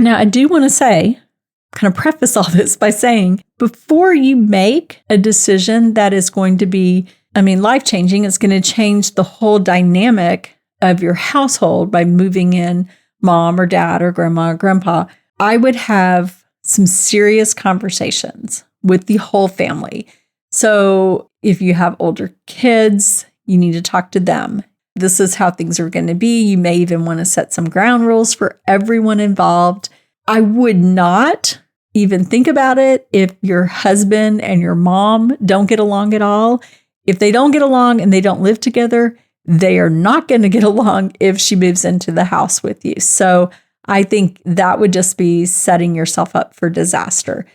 Now, I do want to say, kind of preface all this by saying, before you make a decision that is going to be, life-changing, it's going to change the whole dynamic of your household by moving in mom or dad or grandma or grandpa, I would have some serious conversations with the whole family. So if you have older kids, you need to talk to them. This is how things are going to be. You may even want to set some ground rules for everyone involved. I would not even think about it if your husband and your mom don't get along at all. If they don't get along and they don't live together, they are not going to get along if she moves into the house with you. So I think that would just be setting yourself up for disaster.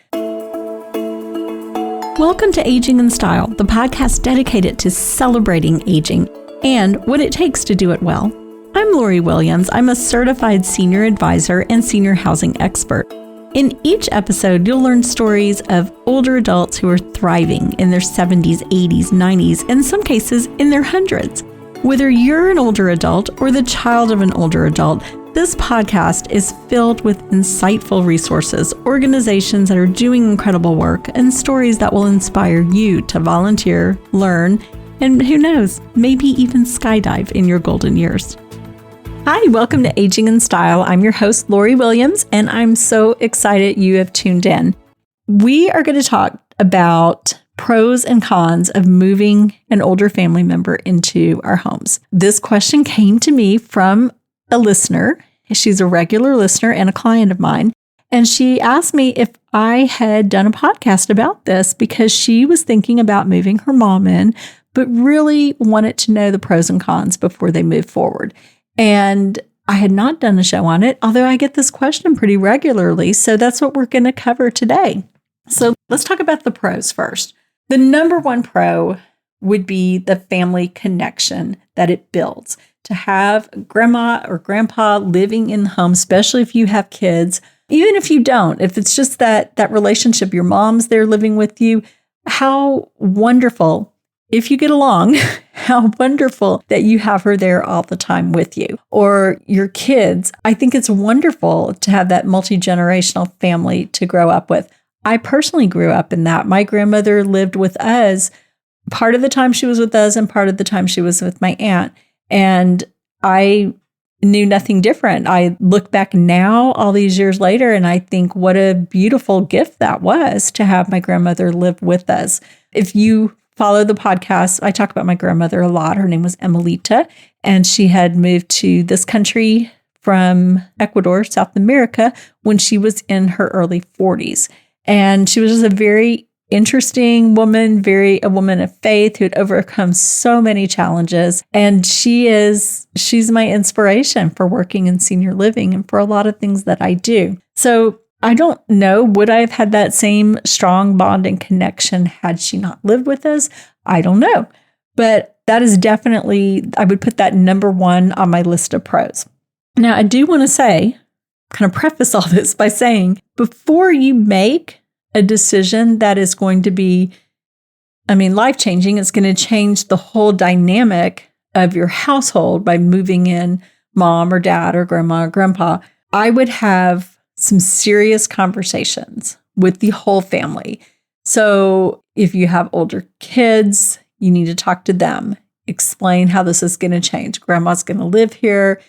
Welcome to Aging in Style, the podcast dedicated to celebrating aging and what it takes to do it well. I'm Lori Williams. I'm a certified senior advisor and senior housing expert. In each episode, you'll learn stories of older adults who are thriving in their 70s, 80s, 90s, and in some cases in their hundreds. Whether you're an older adult or the child of an older adult, this podcast is filled with insightful resources, organizations that are doing incredible work, and stories that will inspire you to volunteer, learn, and who knows, maybe even skydive in your golden years. Hi, welcome to Aging in Style. I'm your host, Lori Williams, and I'm so excited you have tuned in. We are going to talk about pros and cons of moving an older family member into our homes. This question came to me from a listener. She's a regular listener and a client of mine. And she asked me if I had done a podcast about this because she was thinking about moving her mom in, but really wanted to know the pros and cons before they move forward. And I had not done a show on it, although I get this question pretty regularly. So that's what we're going to cover today. So let's talk about the pros first. The number one pro would be the family connection that it builds. To have grandma or grandpa living in the home, especially if you have kids, even if you don't, if it's just that relationship, your mom's there living with you, how wonderful, if you get along, how wonderful that you have her there all the time with you. Or your kids, I think it's wonderful to have that multi-generational family to grow up with. I personally grew up in that. My grandmother lived with us. Part of the time she was with us and part of the time she was with my aunt. And I knew nothing different. I look back now, all these years later, and I think what a beautiful gift that was to have my grandmother live with us. If you follow the podcast, I talk about my grandmother a lot. Her name was Emelita, and she had moved to this country from Ecuador, South America, when she was in her early 40s. And she was just a very interesting woman, a woman of faith who had overcome so many challenges. And she's my inspiration for working in senior living and for a lot of things that I do. So I don't know, would I have had that same strong bond and connection had she not lived with us? I don't know. But that is definitely, I would put that number one on my list of pros. Now, I do want to say, kind of preface all this by saying, before you make a decision that is going to be, life-changing, it's going to change the whole dynamic of your household by moving in mom or dad or grandma or grandpa, I would have some serious conversations with the whole family. So if you have older kids, you need to talk to them, explain how this is going to change. Grandma's going to live here.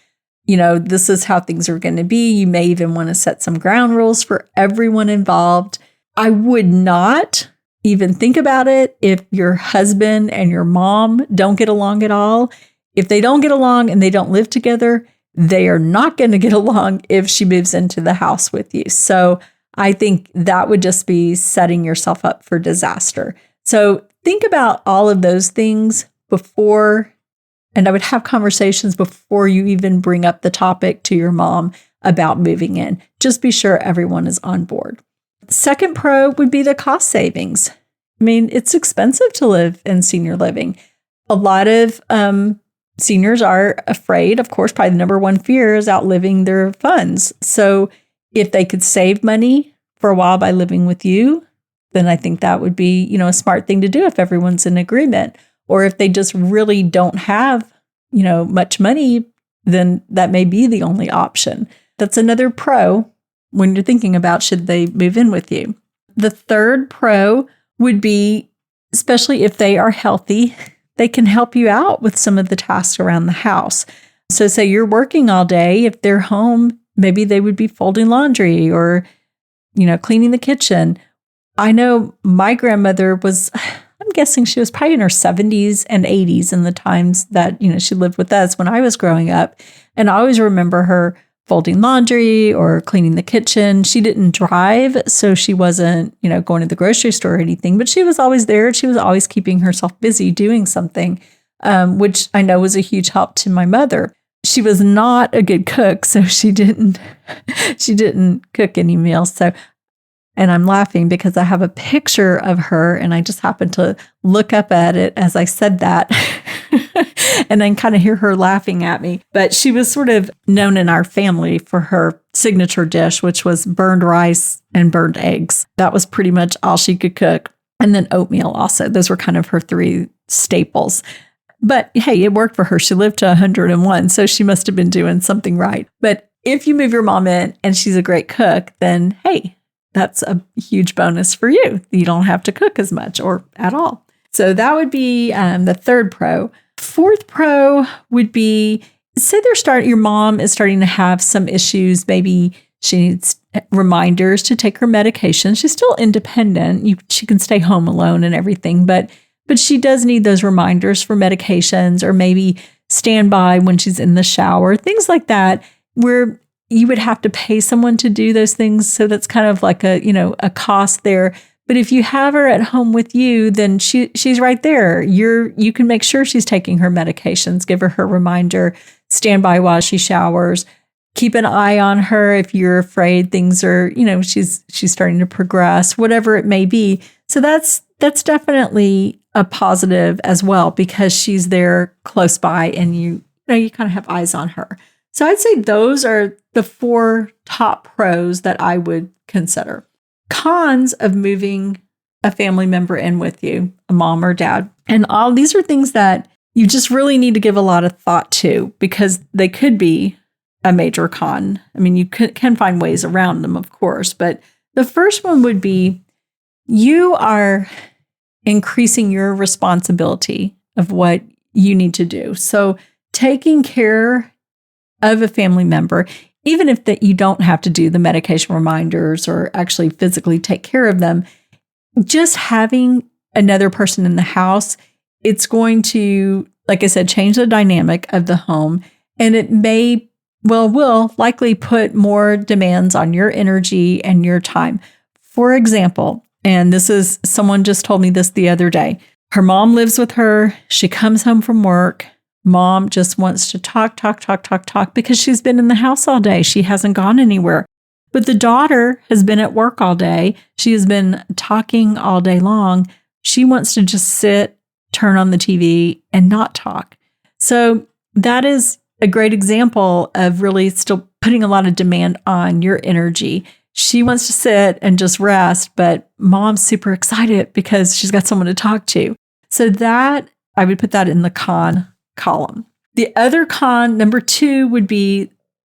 This is how things are going to be. You may even want to set some ground rules for everyone involved. I would not even think about it if your husband and your mom don't get along at all. If they don't get along and they don't live together, they are not going to get along if she moves into the house with you. So I think that would just be setting yourself up for disaster. So think about all of those things before, and I would have conversations before you even bring up the topic to your mom about moving in. Just be sure everyone is on board. Second pro would be the cost savings. It's expensive to live in senior living. A lot of seniors are afraid, of course, probably the number one fear is outliving their funds. So if they could save money for a while by living with you, then I think that would be, a smart thing to do if everyone's in agreement. Or if they just really don't have, much money, then that may be the only option. That's another pro when you're thinking about should they move in with you. The third pro would be, especially if they are healthy, they can help you out with some of the tasks around the house. So say you're working all day, if they're home, maybe they would be folding laundry or, cleaning the kitchen. I know my grandmother was, I'm guessing she was probably in her 70s and 80s in the times that, she lived with us when I was growing up. And I always remember her folding laundry or cleaning the kitchen. She didn't drive, so she wasn't, going to the grocery store or anything, but she was always there. She was always keeping herself busy doing something, which I know was a huge help to my mother. She was not a good cook, so she didn't cook any meals. So, and I'm laughing because I have a picture of her and I just happened to look up at it as I said that and then kind of hear her laughing at me. But she was sort of known in our family for her signature dish, which was burned rice and burned eggs. That was pretty much all she could cook. And then oatmeal also. Those were kind of her three staples. But hey, it worked for her. She lived to 101, so she must have been doing something right. But if you move your mom in and she's a great cook, then hey, that's a huge bonus for you. You don't have to cook as much or at all. So that would be the third pro. Fourth pro would be, say your mom is starting to have some issues. Maybe she needs reminders to take her medication. She's still independent. She can stay home alone and everything, but she does need those reminders for medications or maybe stand by when she's in the shower, things like that, where you would have to pay someone to do those things. So that's kind of like a cost there. But if you have her at home with you, then she's right there. You can make sure she's taking her medications, give her reminder, stand by while she showers, keep an eye on her if you're afraid things are, she's starting to progress, whatever it may be. So that's definitely a positive as well because she's there close by and you kind of have eyes on her. So I'd say those are the 4 top pros that I would consider. Cons of moving a family member in with you, a mom or dad. And all these are things that you just really need to give a lot of thought to because they could be a major con. I mean, you can find ways around them, of course. But the first one would be you are increasing your responsibility of what you need to do. So taking care of a family member, even if that you don't have to do the medication reminders or actually physically take care of them, just having another person in the house, it's going to, like I said, change the dynamic of the home. And it will likely put more demands on your energy and your time. For example, and this is, someone just told me this the other day. Her mom lives with her. She comes home from work. Mom just wants to talk because she's been in the house all day. She hasn't gone anywhere. But the daughter has been at work all day. She has been talking all day long. She wants to just sit, turn on the TV, and not talk. So that is a great example of really still putting a lot of demand on your energy. She wants to sit and just rest, but mom's super excited because she's got someone to talk to. So that, I would put that in the con column. The other con, number 2, would be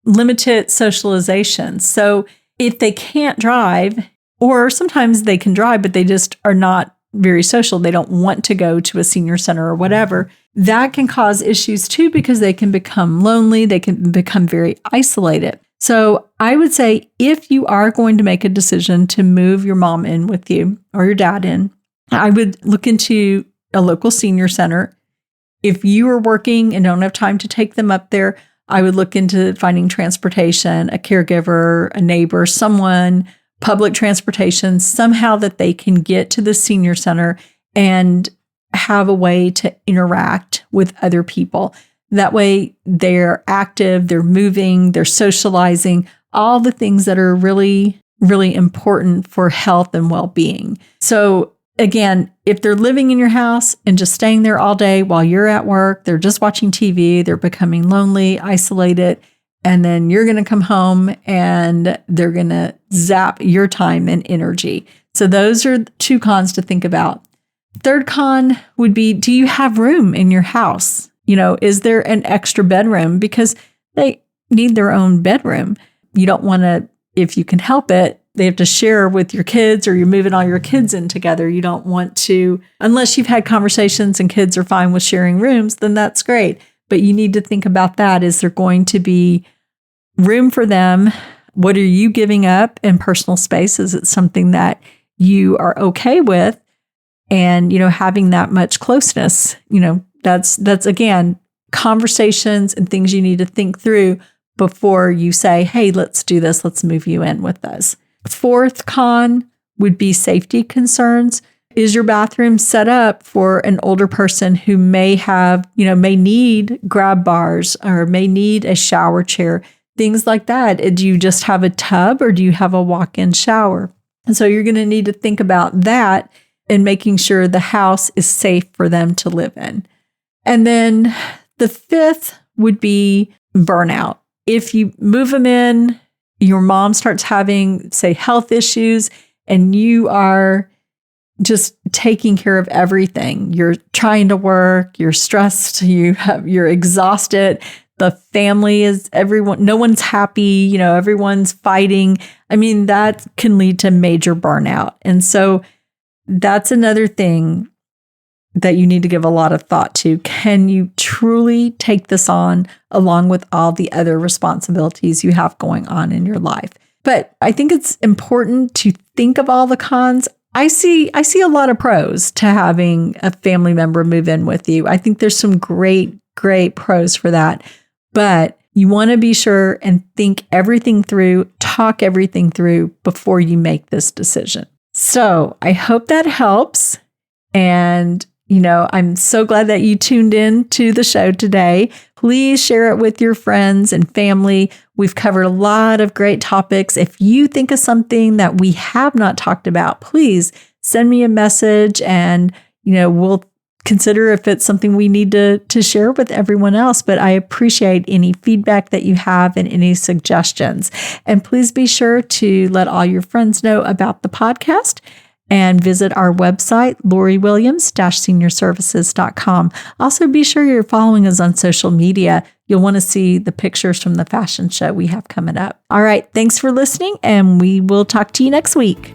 limited socialization. So if they can't drive, or sometimes they can drive, but they just are not very social, they don't want to go to a senior center or whatever, that can cause issues too because they can become lonely, they can become very isolated. So I would say if you are going to make a decision to move your mom in with you or your dad in, I would look into a local senior center. If you are working and don't have time to take them up there, I would look into finding transportation, a caregiver, a neighbor, someone, public transportation, somehow that they can get to the senior center and have a way to interact with other people. That way they're active, they're moving, they're socializing, all the things that are really, really important for health and well-being. So again, if they're living in your house and just staying there all day while you're at work, they're just watching TV, they're becoming lonely, isolated, and then you're going to come home and they're going to zap your time and energy. So those are 2 cons to think about. Third con would be, do you have room in your house? Is there an extra bedroom? Because they need their own bedroom. You don't want to if you can help it, they have to share with your kids, or you're moving all your kids in together. You don't want to, unless you've had conversations and kids are fine with sharing rooms, then that's great. But you need to think about that. Is there going to be room for them? What are you giving up in personal space? Is it something that you are okay with? And, having that much closeness, that's again, conversations and things you need to think through before you say, hey, let's do this. Let's move you in with us. Fourth con would be safety concerns. Is your bathroom set up for an older person who may have, may need grab bars or may need a shower chair, things like that? Do you just have a tub or do you have a walk-in shower? And so you're going to need to think about that and making sure the house is safe for them to live in. And then the fifth would be burnout. If you move them in, your mom starts having, say, health issues, and you are just taking care of everything. You're trying to work, you're stressed, you're exhausted. The family is no one's happy, everyone's fighting. I mean, that can lead to major burnout. And so that's another thing that you need to give a lot of thought to. Can you truly take this on along with all the other responsibilities you have going on in your life? But I think it's important to think of all the cons. I see a lot of pros to having a family member move in with you. I think there's some great pros for that. But you want to be sure and think everything through, talk everything through before you make this decision. So I hope that helps. And I'm so glad that you tuned in to the show today. Please share it with your friends and family. We've covered a lot of great topics. If you think of something that we have not talked about, please send me a message and, we'll consider if it's something we need to share with everyone else. But I appreciate any feedback that you have and any suggestions. And please be sure to let all your friends know about the podcast. And visit our website, LoriWilliams-seniorservices.com. Also, be sure you're following us on social media. You'll want to see the pictures from the fashion show we have coming up. All right, thanks for listening, and we will talk to you next week.